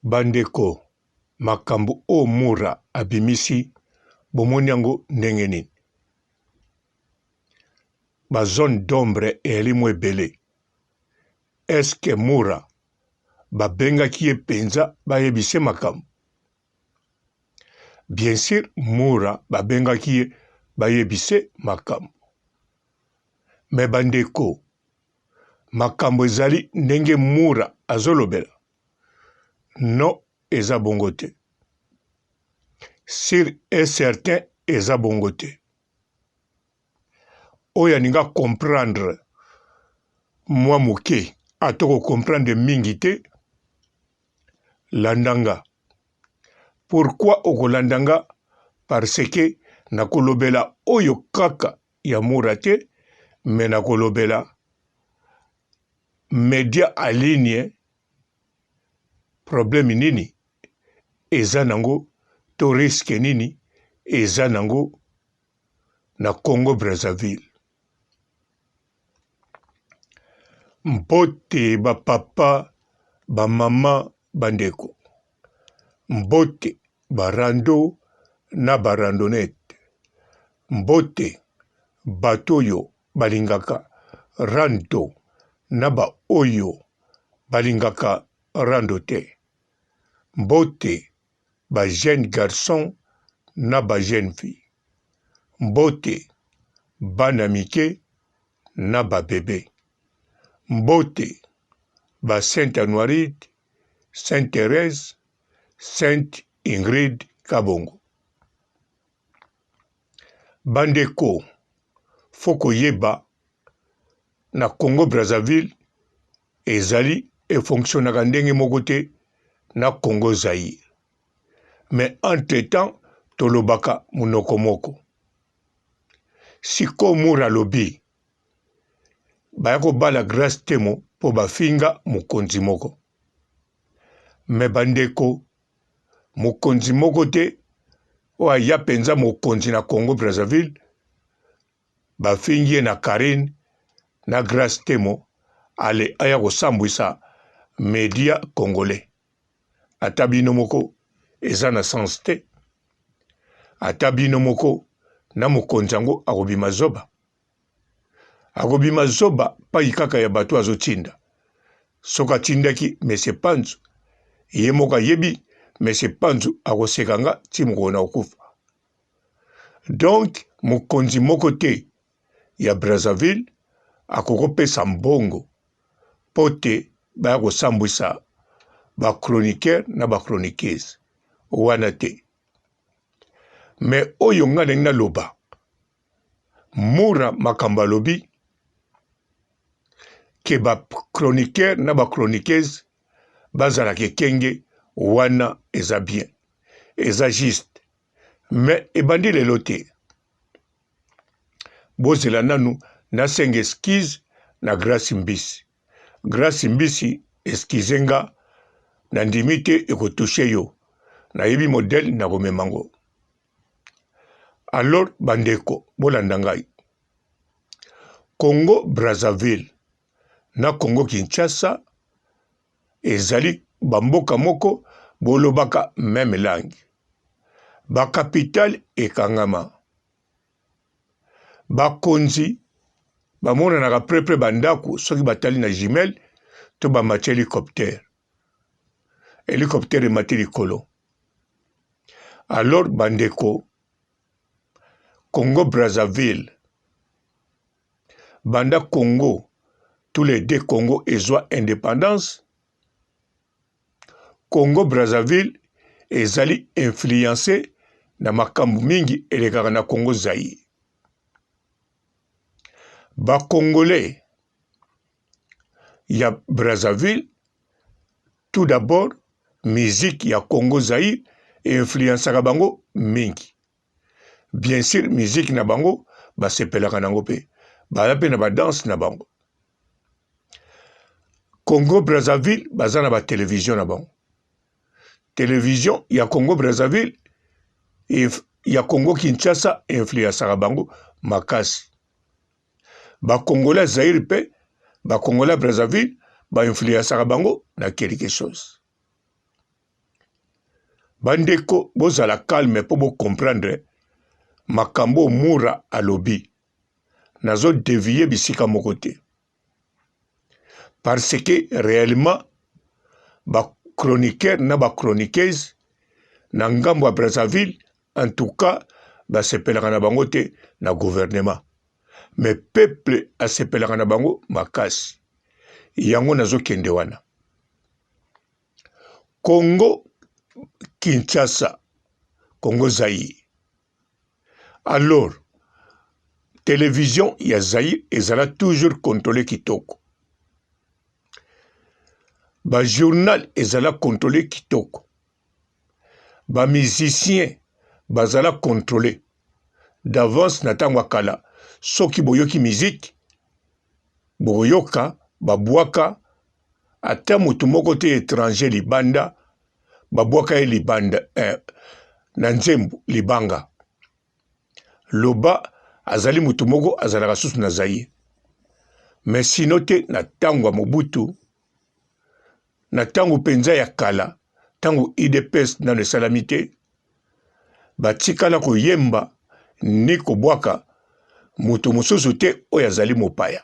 Bandeko, makambo o Mura abimisi bomoni yango ndenge nini. Ba zone d'ombre elimu ebele. Eske Mura babengaki ye penza bayebise makambo? Bien sûr, Mura babengaki ye bayebise makambo. Me bandeko, makambo ezali ndenge Mura azolobela. Non, eza bongo te. Sur et certain, eza bongo te. Oya ninga comprendre moi moke atoko comprendre mingi te landanga. Pourquoi okolandanga? Parce que nakolobela oyo kaka ya Mura te, me nakolobela media aligne problème nini eza nango to risque nini eza nango na Congo Brazzaville. Mbote ba papa ba mama bandeko, mbote barando na barandonnette, mbote batoyo balingaka rando na ba oyo balingaka rando te, mbote ba jeune garçon na ba jeune fille, mbote bana mike na ba bébé, mbote ba Sainte Anoiride, Sainte Thérèse, Sainte Ingrid Kabongo. Bandeko, foko yeba na Congo Brazzaville ezali e fonctionnaka ndenge moko te na Congo Zaïre. Mais entre-temps, tolobaka munoko moko. Siko Mura lobi, bayako bala grâce temo po bafinga mukonzi moko. Me bandeko, mukonzi moko te, oya ya penza mukonzi na Congo Brazzaville, bafingi na Karine, na grâce temo, ale aya kosambwisa media congolais. Atabino moko, eza na sens te. Atabino moko, na mukonzi yango akobima zoba. Akobima zoba pa ikaka ya bato azotinda. Soka tindaki mese panzu. Ye moka yebi mese panzu akosekanga ti mokona okufa. Donc, mukonzi moko te ya Brazzaville akokopesa mbongo pote baya kosambwisa ba chroniqueur na ba chroniqueuse wana te. Mais oyo nga na loba Mura makambo alobi ke ba chroniqueur na ba chroniqueuse bazala kenge wana eza bien, eza juste. Mais ebandi lelo te. Bozela nanu na senga excuse na Grace Mbisi. Grace Mbisi excuse nga na ndimite ekotouche yo. Na yebi modèle na gomemango. Alors bandeko, bolanda ngai. Congo Brazzaville na Congo Kinshasa ezali bamboka moko bolobaka même langue. Ba capitale ekangama. Bakonzi bamonanaka prepre bandako soki batali na jumelle to bamati hélicoptère. Hélicoptère emati likolo. Alors bandeko, Congo Brazzaville, banda Congo, tous les deux Congo ezwa indépendance. Congo Brazzaville ezali influencé na makambu mingi elekaka na Congo Zaïre. Ba Congolais ya Brazzaville, tout d'abord, musique ya Congo Zaïre influencaka bango mingi. Bien sûr, musique na bango basepelaka nango pe. Bala pe na ba danse na bango. Congo Brazzaville baza na ba télévision na bango. Télévision ya Congo Brazzaville ya Congo Kinshasa influencaka bango makasi. Ba Congolais Zaïre pe, ba Congolais Brazzaville ba influencaka bango na quelque chose. bandeko bozala calme po bo comprendre makambo mura alobi nazo dévier bisika moko te parce que réellement ba chroniqueur na ba chroniqueuse na ngambo ya Brazzaville en tout cas basepelaka na bango te na gouvernement mais peuple asepelaka na bango makasi yango nazokende wana Congo Kinshasa Congo Zaïre alors télévision ya Zaïre ezala toujours contrôlé kitoko ba journal ezala contrôlé kitoko ba musicien bazala contrôlé d'avance na tango kala soki boyoki musique boyoka babwaka ata mutu moko te étranger libanda babwaka ye libanda na nzembo libanga loba azali mutu moko azalaka susu na Zaïre mais sino te na tango ya Mobutu na tango penza ya kala tango IDPS nano esalami te batikala koyemba ni kobwaka mutu mosusu te oyo azali mopaya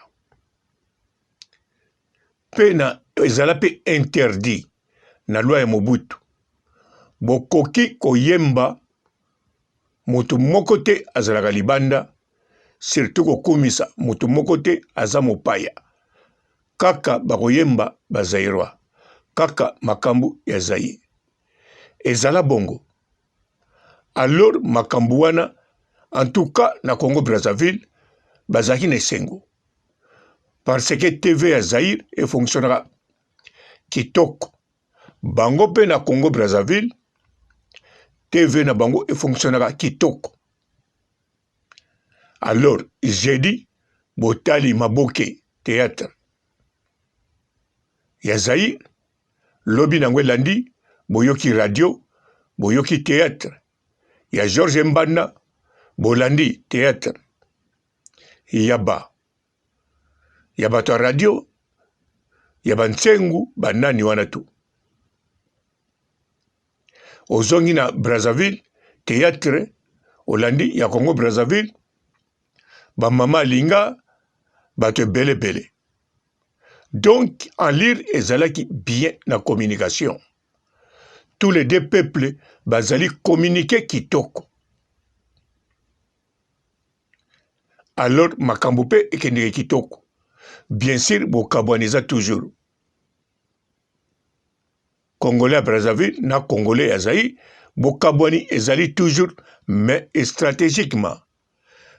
pe na ezala pe interdit na loi ya Mobutu bokoki koyemba mutu moko te azalaka libanda surtout kokumisa mutu moko te aza mopaya kaka bakoyemba bazairwa kaka makambu ya Zaïre ezala bongo alors makambu wana en tout cas na Congo Brazzaville bazaki na esengo parce que TV ya Zaïre efonctionnera kitoko bango pe na Congo Brazzaville TV na bango efonctionnera kitoko alors jeudi botali maboke théâtre ya Zaïre lobi nango elandi boyoki radio boyoki théâtre ya Georges Mbanda bolandi théâtre yaba ya bato ya radio ya bantsengu banani wana tu ozongi na Brazzaville théâtre olandi ya Congo Brazzaville bamama alinga bato ebele donc en lire ezalaki bien na communication tous les deux peuples bazali communiquer kitoko alors makambo pe ekendeke kitoko bien sûr bokabwaniza toujours Congolais à Brazzaville na Congolais à Zaïre bokabwani ezali toujours mais stratégiquement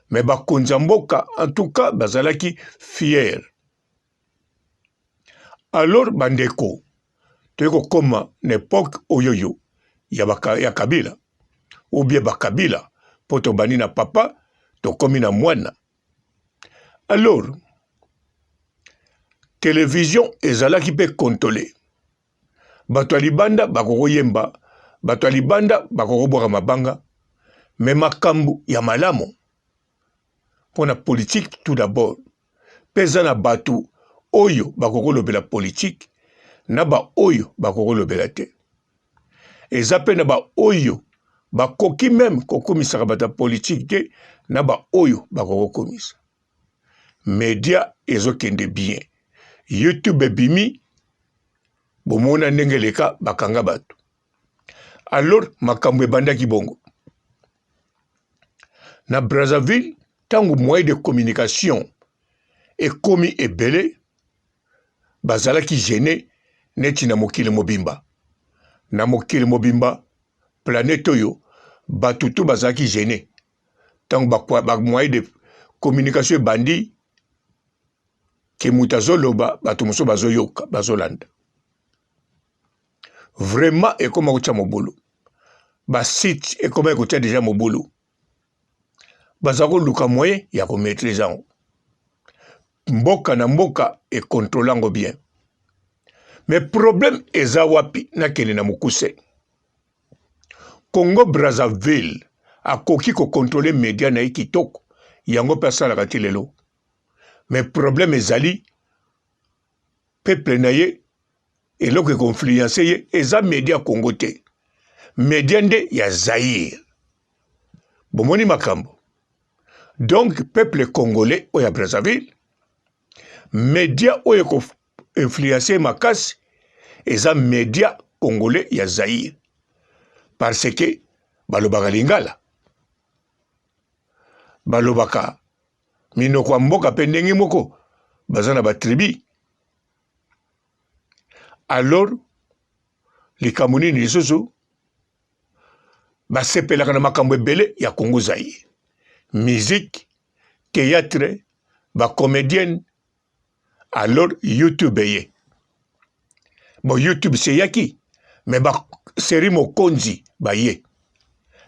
mais bakonza mboka en tout cas bazalaki fier alors bandeko toyeko koma n'époque oyoyo ya Kabila ou bien bakabila po tobani na papa tokomi na mwana alors télévision ezalaki pe contrôlé bato ya libanda bakokoyemba bato ya libanda bakokobwaka mabanga mais makambo ya malamu mpona politique tout d'abord peza na bato oyo bakokolobela politique na ba oyo bakokolobela te eza pe na ba oyo bakoki même kokomisaka bato ya politique te na ba oyo bakokomisa média ezokende bien YouTube ebimi bomona ndenge leka bakanga bato alors makambo ebandaki bongo na Brazzaville tango moyen de communication ekomi ebele bazalaki gêné neti na mokili mobimba na mokili mobimba planète oyo bato tu bazalaki gêné tango ba moyen de communication ebandi ke mutu azoloba bato mosusu bazoyoka bazolanda vraiment ekoma kotia mobulu basite ekoma kotia deja mobulu baza koluka moyen ya komaîtrise yango mboka na mboka ekontrole yango bien mais problème eza wapi nakende na mokuse Congo Brazzaville akoki kokontrole média na ye kitoko yango mpe asalaka ti lelo mais problème ezali peuple na ye eloko ekonfluence ye eza média Congo te média nde ya Zaïre. Bomoni makambo. Donc, peuple congolais ou ya Brazzaville, média ou yako influencer makasi, eza média congolais ya Zaïre. Parce que, balobaka lingala. Balobaka, minoko mboka pe ndenge moko, bazana ba tribi. Alors, les Camerounais lisusu, basepelaka na makambo ebele ya Congo Zaïre. Musique, théâtre, ba comédienne, alors YouTube ye. Bon, YouTube c'est yaki, mais ba série Mokonzi ba ye.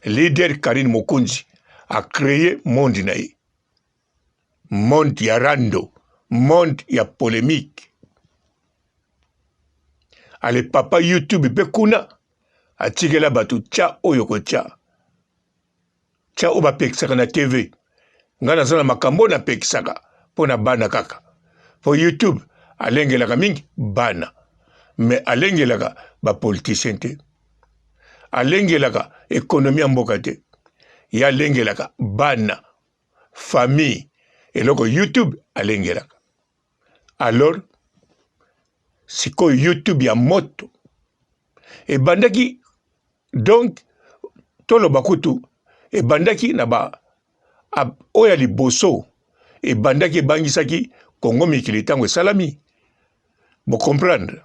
Leader Karine Mokonzi a créé monde na ye. Monde ya rando, monde ya polémique. Ale papa YouTube pe kuna atikela batu tia oyo ko tia. Tia oba pekisaka na TV. Ngana zana makambo na pekisaka pona bana kaka. Po YouTube alengelaka mingi bana. Mais alengelaka ba politicien te. Alengelaka économie ya mboka te. Ya alengelaka bana, famille. Eloko YouTube alengelaka. Alors, siko YouTube ya moto. E bandaki, donc, tolo bakutu, e bandaki na ba, oya liboso, e bandaki bangisaki, Congo mikili tango salami. Bo comprendre.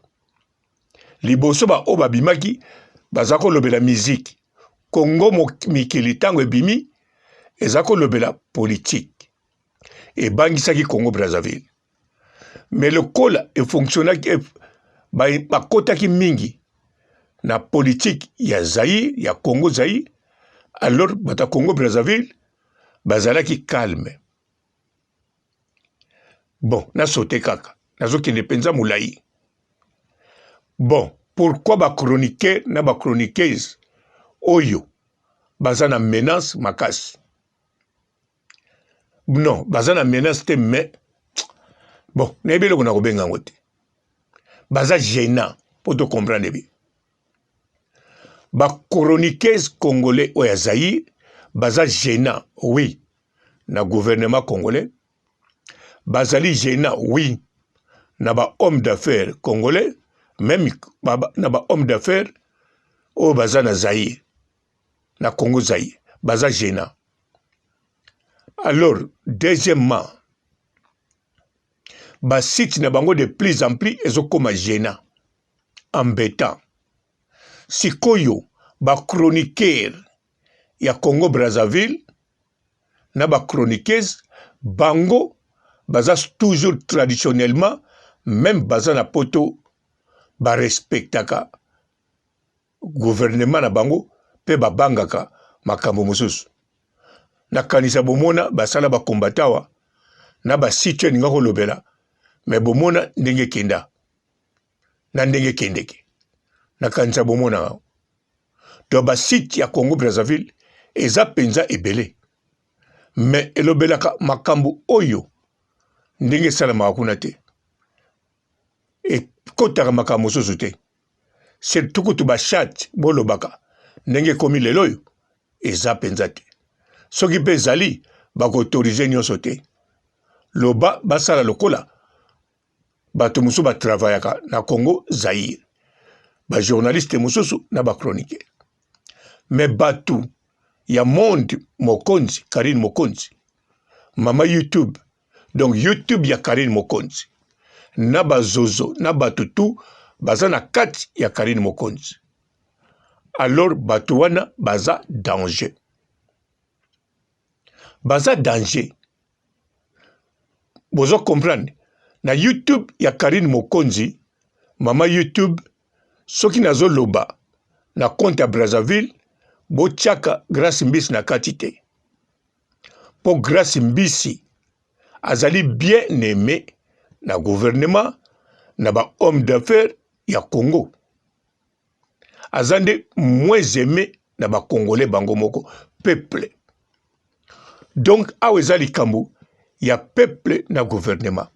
Liboso ba oba bimaki, bazako lobela musique. Congo mikili tango bimi, ezako lobela politique. Et bangisaki Congo Brazzaville. Mais le col est fonctionnel, ba kotaki mingi na politique ya Zaïre, ya Congo Zaïre, alors bata Congo Brazzaville, bazalaki calme. Bon, na sauté kaka, na zoki ne penza moulaï. Bon, pourquoi ba chroniqueur na ba chroniqueuse oyo bazana menace makasi? Non, bazana menace te mais bon, nebele ko na kobenga ngote. Baza gênant pour te comprendre bien. Ba chroniqueuse congolais oya Zaïre, baza gênant, oui, na gouvernement congolais. Bazali gênant, oui, na ba homme d'affaires congolais, même na ba homme d'affaires o baza na Zaïre, na Congo Zaïre, baza gênant. Alors, deuxièmement, ba site na bango de plus en plus ezokoma gênant, embêtant. Sikoyo, ba chroniqueur ya Congo Brazzaville, na ba chroniqueuse, bango, baza toujours traditionnellement, même baza na poto, ba respectaka gouvernement na bango, pe ba bangaka makambo mosusu. Na kanisa bomona, basala ba kombatawa, na ba site ninga kolobela, mais bomona ndenge kenda. Na ndenge kendeke. Na kanisa bomona. To ba site ya Congo Brazzaville, eza penza ebele. Mais elobelaka makambo oyo, ndenge sala makuna te. E kotaka makambo soso te. C'est tukutu ba chat, bolobaka. Ndenge komi leloyo, eza penza te. Soki pe zali, bako autoriser nyonso te. Loba, basala lokola, bato musu ba travaillaka na Congo Zaïre. Ba journaliste mususu na ba chronique. Mais bato, ya monde Mokonzi, Karine Mokonzi. Mama YouTube. Donc YouTube ya Karine Mokonzi. Na ba zozo, na bato tout, baza na kati ya Karine Mokonzi. Alors bato wana baza danger. Baza danger. Bozo comprendre. Na YouTube ya Karine Mokonzi, Mama YouTube, soki nazo loba, na compte ya Brazzaville, bo tchaka Grace Mbisi na katite. Po Grace Mbisi, azali bien aimé na gouvernement, na ba homme d'affaires ya Congo. Azande moins aimé na ba Congolais bango moko, peuple. Donc, awezali kambu, ya peuple na gouvernement.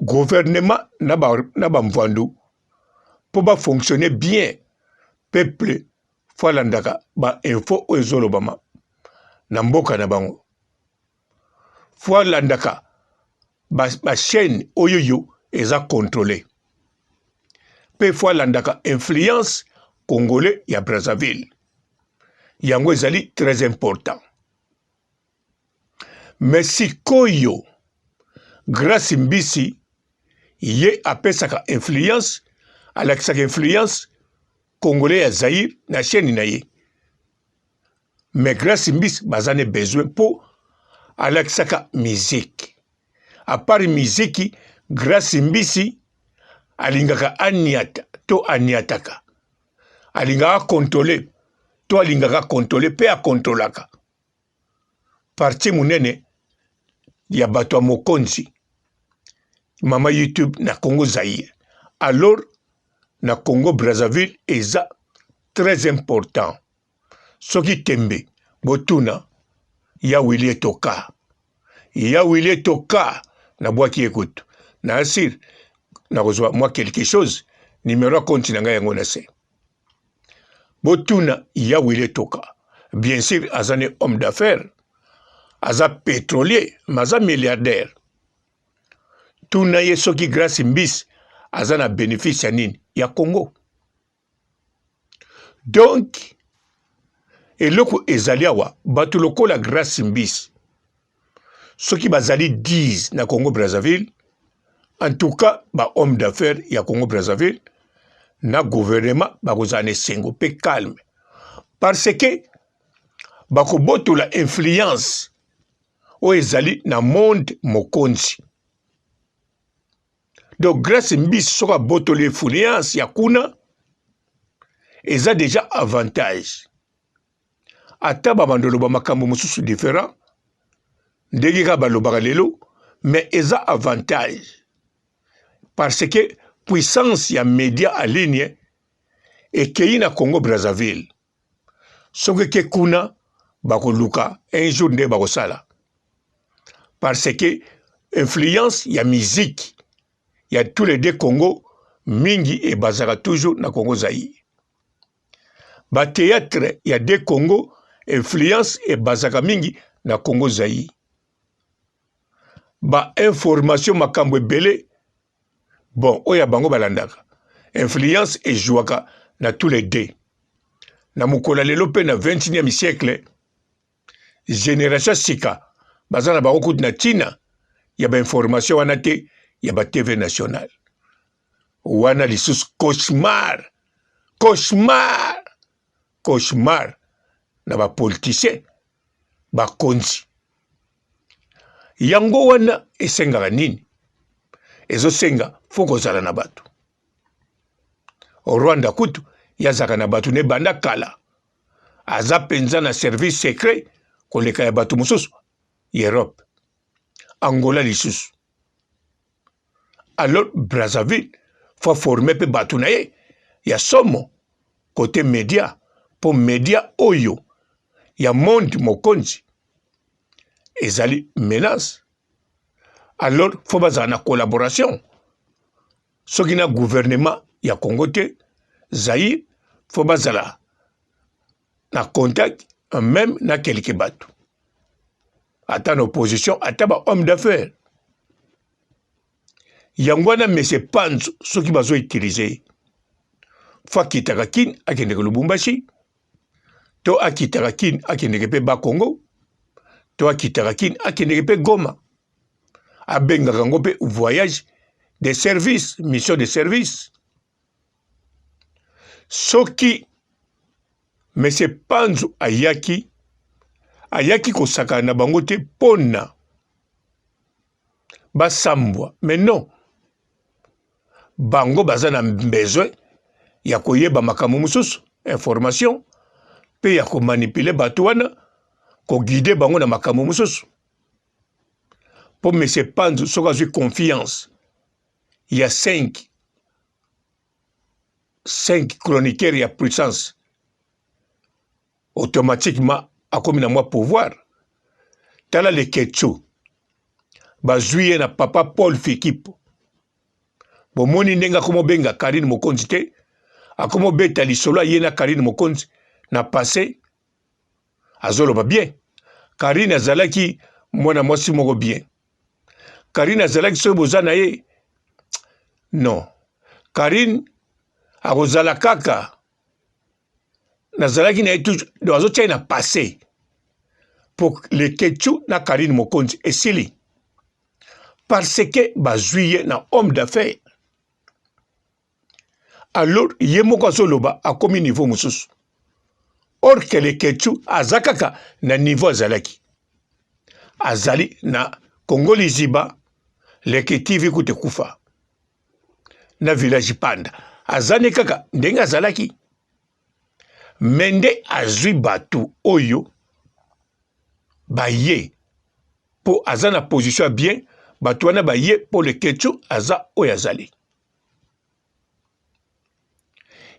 Gouvernement na ba mvandu, pour ba fonctionner bien, peuple fo alandaka ba info oyo ezolobama na mboka na bango fo alandaka ba chaîne oyo yo eza contrôlé pe fo alandaka influence congolais ya Brazzaville yango ezali très important. Mais sikoyo Grace Mbisi ye apesaka influence alakisaka influence congolais ya Zaïre na chaîne na ye. Mais Grace Mbisi bazane besoin po alakisaka musique. À part musique, Grace Mbisi alingaka aniata to aniataka. Alingaka contrôler to alingaka contrôler pe a contrôlaka. Parti munene ya bato ya mokonzi mama YouTube na Congo Zaïre. Alors na Congo Brazzaville eza très important. Soki tembe botuna ya Willy Toka. Ya Willy Toka na boaki écoute. Na asir na kozwa moi quelque chose numéro compte na nga yango na se. Botuna ya Willy Toka. Bien sûr azane homme d'affaires. Aza pétrolier, maza milliardaire. Tuna ye soki Grace Mbisi aza na bénéfice ya nini ya Congo. Donc eloko ezali awa bato lokola Grace Mbisi soki bazali 10 na Congo Brazzaville, en tout cas ba homme d'affaires ya Congo Brazzaville na gouvernement bakozane sengo pe calme parce que bakoboto la influence o ezali na monde mokonzi. Donc Grace Mbisi soka boto l'influence ya kuna eza déjà avantage. Ata babandolo ba makambo mosusu différent ndenge ka balobaka lelo mais eza avantage parce que puissance ya média en ligne ekei na Congo Brazzaville soki ke kuna bakoluka un jour nde bakosala parce que influence ya musique ya tous les deux Congo mingi e bazaka toujours na Congo Zaïre. Ba théâtre ya deux Congo influence e bazaka mingi na Congo Zaïre. Ba information makambo ebele bon oya bango balandaka influence e jouaka na tous les deux. Na mukola lelo pe na 21e siècle génération sika bazana ba okuti na tina ya ba information wana te ya ba TV national. Wana lisusu cauchemar na ba politicien ba konzi. Yango wana esengaka nini? Ezo senga foko zala na bato. O Rwanda kutu yazaka na bato ne banda kala. Aza penza na service secret koleka ya bato mususu Europe. Angola lisusu. Alors Brazzaville faut former pe bato na ye ya somo côté média pour média oyo ya monde mokonzi ezali menace. Alors faut bazala na collaboration soki na gouvernement ya Congo te Zaïre faut bazala na contact même na quelques bato ata na opposition ata ba homme d'affaires. Yangwana mese panzo soki bazo utiliser fa kitaka kin akendeke Lubumbashi to akitaka kin akendeke pe ba Congo to akitaka kin akendeke pe Goma abengaka ngo pe voyage de service, mission de service. Soki mese panzo ayaki kosaka na bango te pona basambwa, mais non bango baza na besoin ya koyeba makambo mususu information pe ya ko manipuler bato wana ko guider bango na makambo mususu po mese panzo soka zwi confiance ya 5 chroniqueurs ya puissance automatiquement akomi na mwa pouvoir. Tala le Ketcho bazwi na papa Paul Fikipo bomoni ndenga komo benga Karine Mokonzi te akomo beta lisolo ye na Karine Mokonzi na passé azoloba bien. Karine azalaki mwana mwasi moko bien. Karine azalaki soki boza na ye. Non. Karine akozala kaka nazalaki na ye toujours azotia na passé pour le Ketchu na Karine Mokonzi esili parce que bazwi ye na homme d'affaires. Alors ye moko azoloba akomi niveau mosusu. Or que le Ketchu azakaka na niveau azalaki. Azali na Congo Liziba le Ketivi kute kufa. Na village Panda. Azane kaka ndenga azalaki. Mende azwi batu oyo baye po azana position bien batu wana baye po le Ketchu aza oyo azali.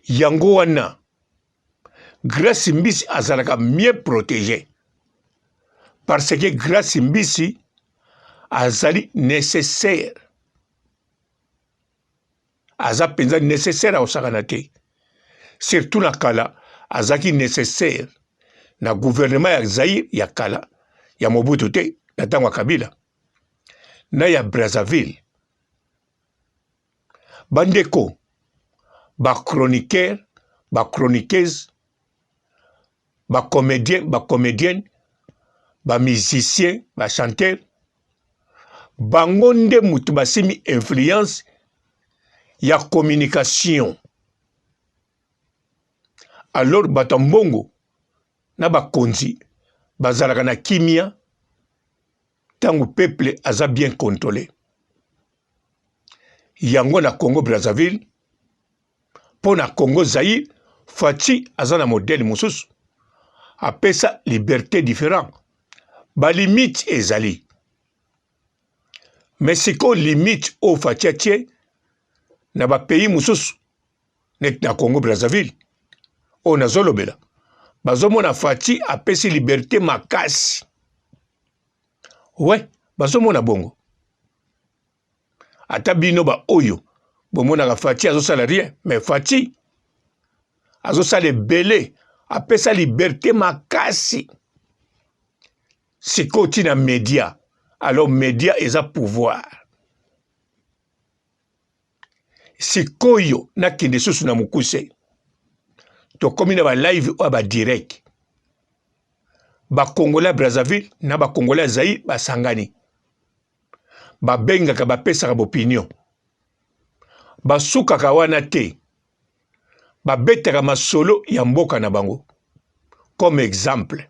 Yango wana Grace Mbisi azalaka mieux protégé parce que Grace Mbisi azali nécessaire. Aza penza nécessaire à osakana te. Surtout na kala azaki nécessaire na gouvernement ya Zaïre ya kala ya Mobutu te na tango ya Kabila na ya Brazzaville. Bandeko ba chroniqueur, ba chroniqueuse, ba comédien, ba comédienne, ba musicien, ba chanteur, bango nde mutu basimi influence ya communication. Alors batambongo na bakonzi bazalaka na kimia tango peuple aza bien contrôlé. Yango na Congo Brazzaville po na Congo Zaïre Fachi aza na modèle mosusu apesa liberté différent. Ba limite ezali. Mais siko limite o Fachi atie na ba pays mosusu net na Congo Brazzaville o na zolobela. Bazomona Fachi apesi liberté makasi. Ouais, bazomona bongo. Ata bino ba oyo bomona ka Fachi azosala rien, mais Fachi azosala belé apesa liberté makasi. Siko tina média. Alors média eza pouvoir. Sikoyo na kende susu na mukuse. To komi na ba live ou ba direct. Ba Congolais Brazzaville na ba Congolais Zaïre ba sangani. Ba benga ka ba pesa ka opinion. Ba suka ka wana te. Ba betaka masolo ya mboka na bango. Comme exemple.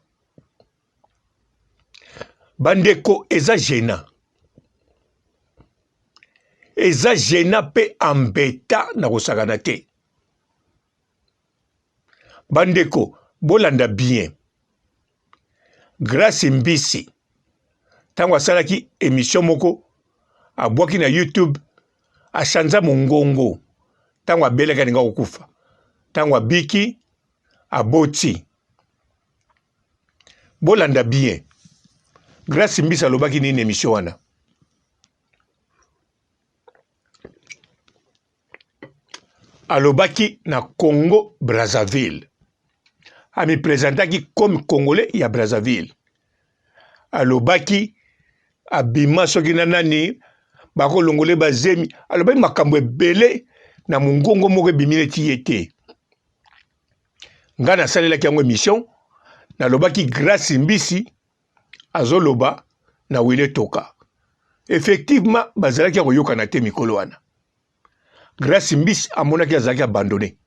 Bandeko eza gênant. Eza gênant pe embêta na kosakana te. Bandeko bolanda bien. Grace Mbisi tango asalaki émission moko abwaki na YouTube achanza mongongo tango abelaka ninga kokufa tango abiki aboti. Bolanda bien. Grace Mbisi alobaki nini émission wana? Alobaki na Congo Brazzaville. Ami présentaki comme Congolais ya Brazzaville. Alobaki abima soki na nani bako longole bazemi. Alobaki makambo ebele na mongongo moko ebimile ti yete. Nga na salelaki yango émission na lobaki Grace Mbisi azoloba na Wile Toka. Effectivement bazalaki ya koyoka na te mikolo wana. Grace Mbisi amonaki azalaki abandonné.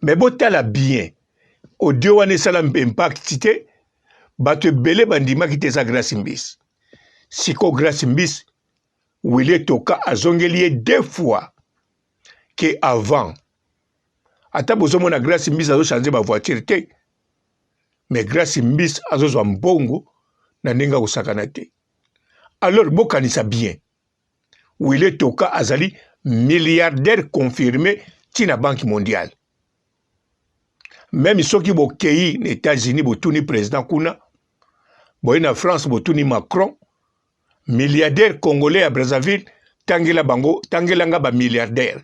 Mais botala bien. Audio wane sala impact te bato ebele bandimaki te eza Grace Mbisi. Siko Grace Mbisi Wile Toka azongeli ye 2 fois que avant. Ata bozomona Grace Mbisi azochanger ba voiture te. Mais Grace Mbisi azozwa mbongo na ndenge kosakana te. Alors bokanisa bien. Wile Toka azali milliardaire confirmé tina Banque mondiale. Même soki bokei na États-Unis botuni président kuna, boye na France botuni Macron, milliardaire congolais à Brazzaville, tangela bango, tangelanga ba milliardaire.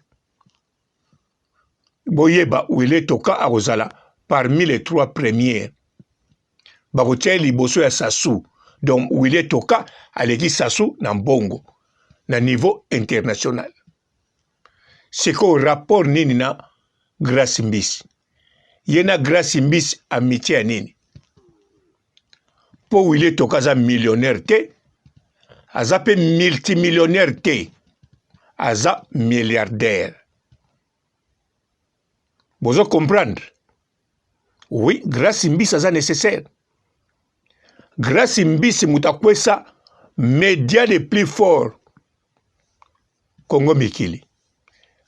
Boye ba Wile Toka akozala parmi les 3 premières. Bakotia liboso ya Sassou. Donc, Willy Toka, aleki Sassou na mbongo, na niveau international. C'est quoi rapport nini na Grace Mbisi? Yena Grace Mbisi amitié ya nini? Po Willy Toka aza millionnaire te, aza pe multimillionnaire te, aza milliardaire. Bozo comprendre? Oui, Grace Mbisi aza nécessaire. Grace Mbisi mutakwesa média les plus forts Congo Mikili.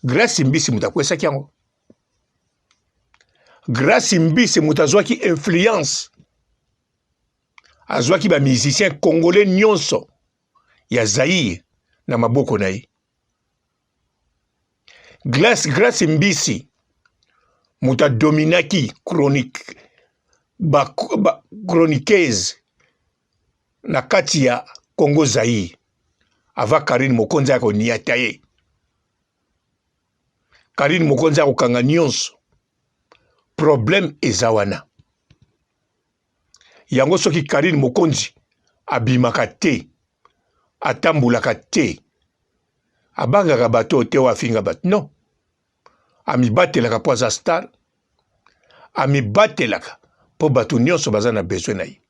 Grace Mbisi mutakwesa kiango. Grace Mbisi mutazwaki influence. Azwaki ba musicien congolais nyonso ya Zaïre na maboko na ye. Grace Mbisi muta dominaki chronique chroniqueuse na kati ya Congo Zaïre ava Karine Mokonzi ako niata ye. Karine Mokonzi ako kanga nyonso. Problème ezawana. Yango soki Karine Mokonzi abimaka te, atambulaka te, abangaka bato te wafinga bato. Non. Amibatelaka po aza star, amibatelaka po bato nyonso baza na besoin na ye.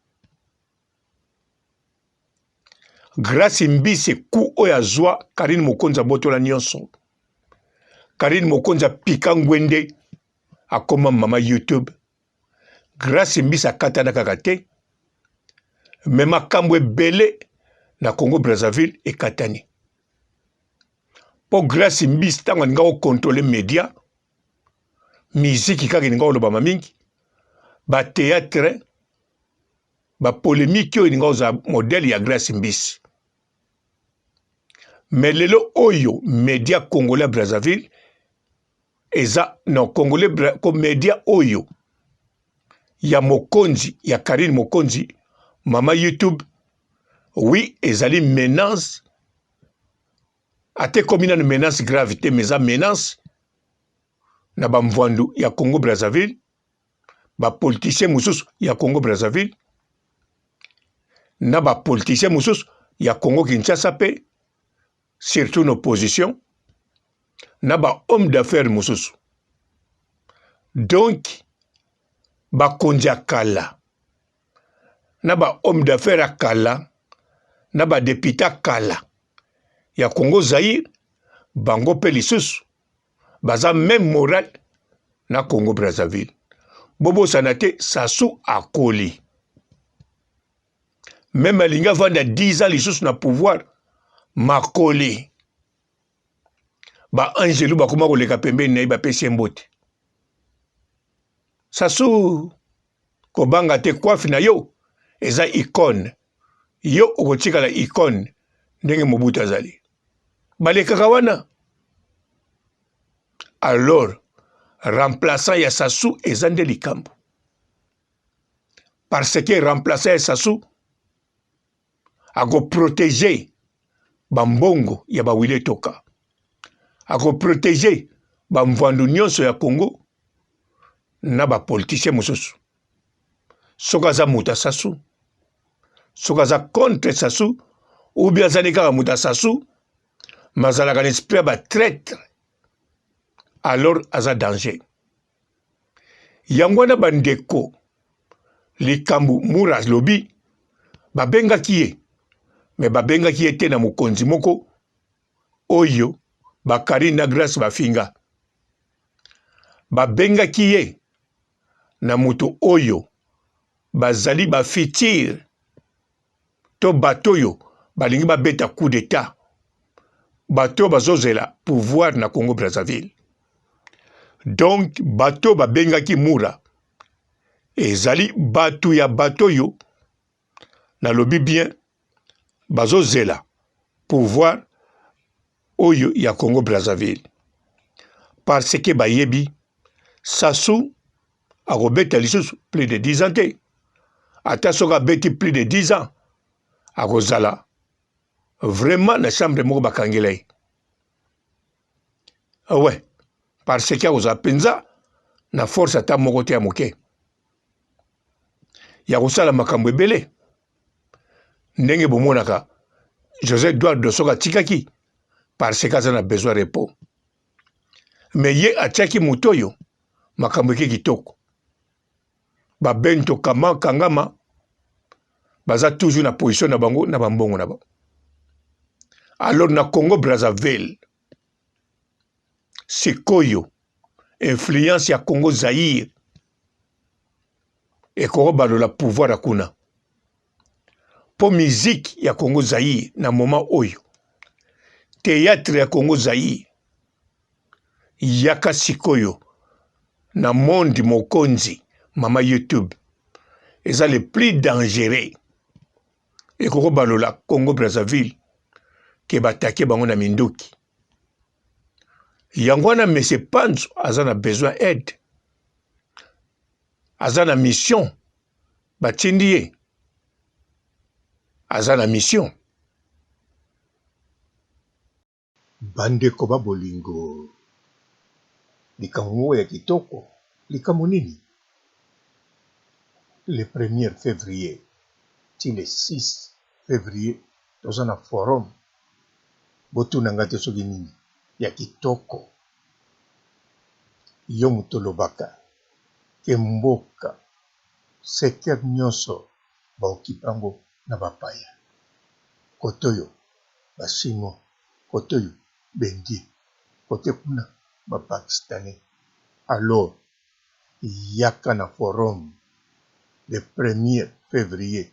Grace Mbisi ku oyo azwa Karine Mokonzi abotola nyonso. Karine Mokonzi apika ngwende akoma mama YouTube. Grace Mbisi akatana kaka te, me makambo ebele na Congo Brazzaville ekatani. Po Grace Mbisi tango alinga okontrole media, miziki kaka elinga oloba mamingi, ba théâtre, ba polémique oyo elinga oza modèle ya Grace Mbisi. Mais lelo oyo media congolais Brazzaville eza non congolais media oyo ya Mokonzi, ya Karine Mokonzi, mama YouTube, oui, ezali menace, ate komina na menace gravité, mais a menace na ba mvandu ya Congo Brazzaville, ba politicien mususu ya Congo Brazzaville, na ba politicien mususu ya Congo Kinshasa pe, surtout l'opposition, na ba homme d'affaires mususu. Donc, ba konzi akala, na ba homme d'affaires akala, na ba député akala, ya Congo Zaïre, bango pe lisusu, baza même moral na Congo Brazzaville. Bobo sanate Sassou akoli. Même alinga vanda 10 ans lisusu na pouvoir, makoli. Ba Angelou bakoma koleka pembeni na ye bapesi mbote. Sassou kobanga te coiffe na yo eza icône. Yo okotika la icône ndenge Mobutu azali. Balekaka wana. Alors, remplaçant ya Sassou eza nde likambo. Parce que remplaçant ya Sassou ako protéger bambongo ya ba Willy Toka. Ako protéger ba mvandu nyonso ya Congo na ba politicien mususu. Soka za muta Sassou, soka za contre Sassou, ou bien za nekaka muta Sassou, mazalaka n'esprit ba traître, alors aza danger. Yango na bandeko likambu mura lobi babengaki ye, me babengaki ye te na mokonzi moko oyo bakari na Grace bafinga. Babengaki ye na mutu oyo bazali bafitir to batoyo balingi babeta coup d'état, bato bazozela pouvoir na Congo Brazzaville. Donc bato babengaki mura ezali batu ya batoyo na lobi bien bazozela pouvoir oyo ya Congo Brazzaville. Parce que bayebi Sassou akobeta lisusu plus de 10 ans te. Ata soka beti plus de 10 ans akozala vraiment na chambre moko bakangela ye. Ouais, parce que akozala penza na force ata moko te ya moke. ya kosala makambo ebele ndenge bomonaka José Edouard Dosoka tikaki parce que aza na besoin repos mais ye atiaki moto oyo makambo eke kitoko babento kangama baza toujours na position na bango na bambongo na bango. Alors na Congo Brazzaville sikoyo influence ya Congo Zaïre ekoko balola pouvoir akuna po musique ya Congo Zaïre na moment oyo théâtre ya Congo Zaïre yaka sikoyo na monde mokonzi mama YouTube eza le plus dangereux ekoko balola Congo Brazzaville ke batake bango na minduki yango wana Mese Panzo aza na besoin aide aza na mission batindi ye aza na mission bandeko babolingo likambo ya kitoko likambo nini le 1er février ti le 6 février toza na forum botuna nga te soki nini ya kitoko yo moto olobaka ke mboka secteur nyonso baokipango na bapaya kote oyo bachinois kote oyo bendie kote kuna bapakistanais alors yaka na forum le 1er février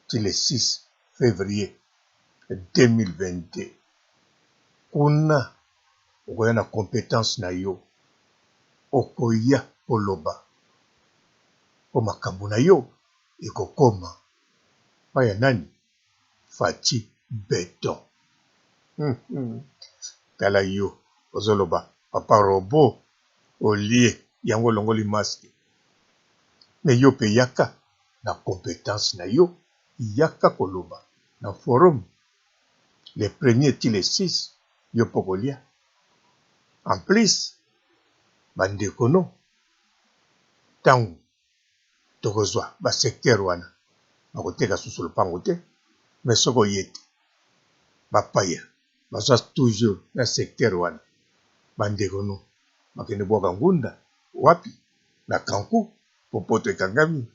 ti le 6 février 2022 kuna okoya na compétence na yo okoya koloba po makambo na yo ekokoma paya nani Fati Beton tala yo ozoloba papa robo olie yango longoli masque mais yo pe yaka na compétence na yo yaka koloba na forum le 1er ti le 6 yo pokolia en plus bandeko no tango tokozwa basecteur wana bakoteka susu lopango te mais soko yete bapaya bazwa toujours na secteur wana bandeko no bakende bwaka ngunda wapi na kanku popoto ekangami.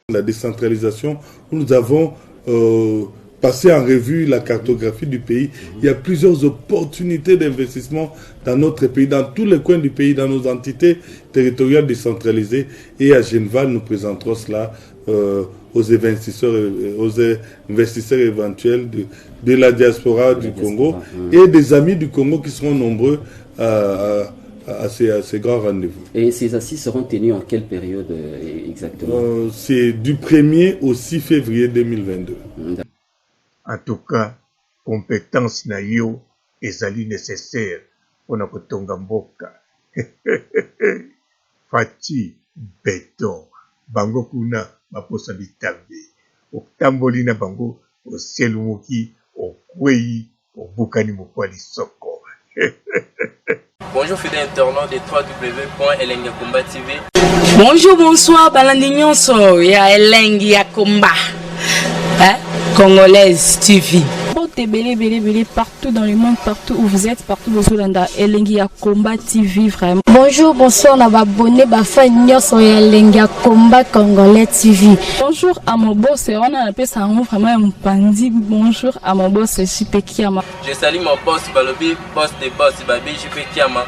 La décentralisation, nous avons passé en revue la cartographie du pays. Il y a plusieurs opportunités d'investissement dans notre pays, dans tous les coins du pays, dans nos entités territoriales décentralisées. Et à Geneva, nous présenterons cela aux investisseurs éventuels de la diaspora du Congo et des amis du Congo qui seront nombreux à ces grands rendez-vous. Et ces assises seront tenues en quelle période exactement? C'est du 1er au 6 février 2022. En tout cas, compétence na yo ezali nécessaire pour na kotonga mboka. Fati Beton bango kuna baposa bitambe otamboli na bango oselumuki okwei obukani mokwali soko. Bonjour fidèles internautes de www.elengiakomba TV. Bonjour, bonsoir, balandi nyonso ya Elengi ya Komba. Congolaise TV. Belé partout dans le monde, partout où vous êtes, partout où vous êtes, Elengi ya Komba TV vraiment. Bonjour, bonsoir, on a abonné bafa nyonso ya Elengi ya Komba Congolais TV. Bonjour à mon boss, on a appelé ça vraiment un pandi. Bonjour à mon boss, JP Kiama. Je salue mon boss Balobi, boss des boss Babi, JP Kiama.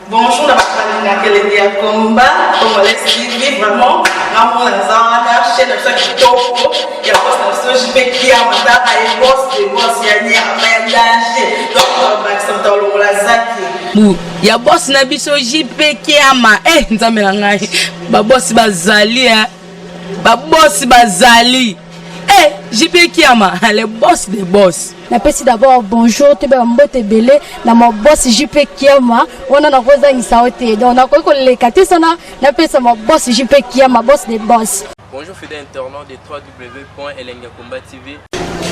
Bonjour, la Elengi ya Komba Congolais TV vraiment. Ramon Lazana, chaîne de ça qui topo, il y a boss de JP Kiama, et boss des boss yani a pas danger. Donc on va s'entendre au Lazaki. Ya boss na biso JP Kiama nzambe na ngai ba boss bazali ba boss bazali JP Kiama le boss des boss. Napesi d'abord bonjour te ba mbote belé na mo boss JP Kiama on a koza ngisaote donc na ko le katisa na pesa mo boss JP Kiama boss des boss. Bonjour fidèles internautes de www.elengiakomba TV.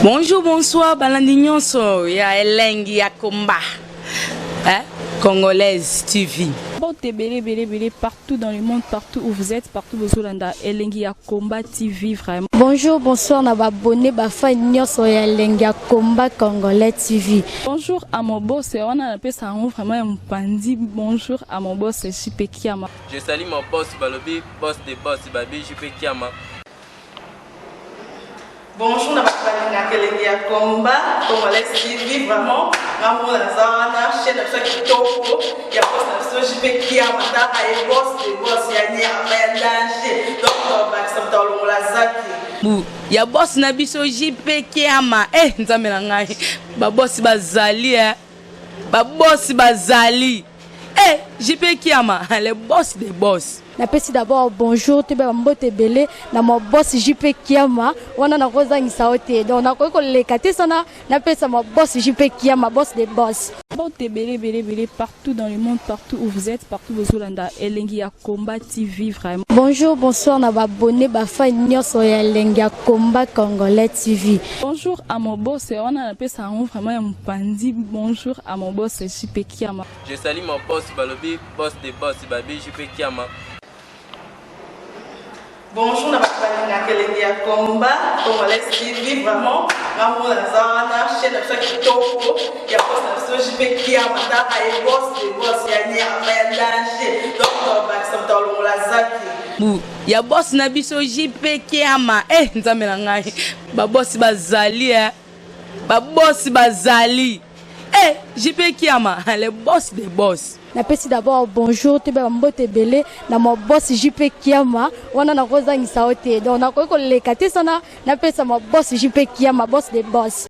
Bonjour bonsoir balandi nyonso ya Elengi ya Komba. Congolaise TV. Bon, belé, partout dans le monde, partout où vous êtes, partout où vous êtes, Elengi ya Combat TV, vraiment. Bonjour, bonsoir, na abonné, fa nyonso ya Elengi ya Combat Congolais TV. Bonjour à mon boss, on a appelé ça vraiment un pandi. Bonjour à mon boss, JP Kiama. Je salue mon boss Balobi, boss des boss, Babi, JP Kiama. Bonjour, na Elengi ya Combat Congolais TV, vraiment. Ramon Lazana, chaîne de ceux qui topo, il y a boss de JP Kiama, et boss des boss, il y a un danger. Donc, on va Bu ya boss na biso JP Kiama nzambe na ngai ba boss bazali ba boss bazali JP Kiama le boss des boss. Napesi d'abord bonjour te ba mbote belé na mo boss JP Kiama wana na kozangisa ote donc na ko lekate sana napesa mo boss JP Kiama boss des boss. Bon, belé, partout dans le monde, partout où vous êtes, partout où vous êtes, Elengi ya Combat TV, vraiment. Bonjour, bonsoir, na abonné, fa nyonso ya Elengi ya Combat Congolais TV. Bonjour à mon boss, on a appelé ça vraiment un pandi. Bonjour à mon boss, JP Kiama. Je salue mon boss Balobi, boss des boss, Babi, JP Kiama. Bonjour, na Elengi ya Combat Congolais TV, vraiment. Ramon Lazana, chaîne de ceux qui topo, il y a boss de JP Kiama, et boss des boss, il y a un danger. Donc, on va Bu ya boss na biso JP Kiama nzambe na ngai ba boss bazali ba boss bazali JP Kiama le boss des boss. Napesi d'abord bonjour te ba mbote belé na mo boss JP Kiama wana na kozangisa ote donc na ko lekate sana napesa mo boss JP Kiama boss des boss.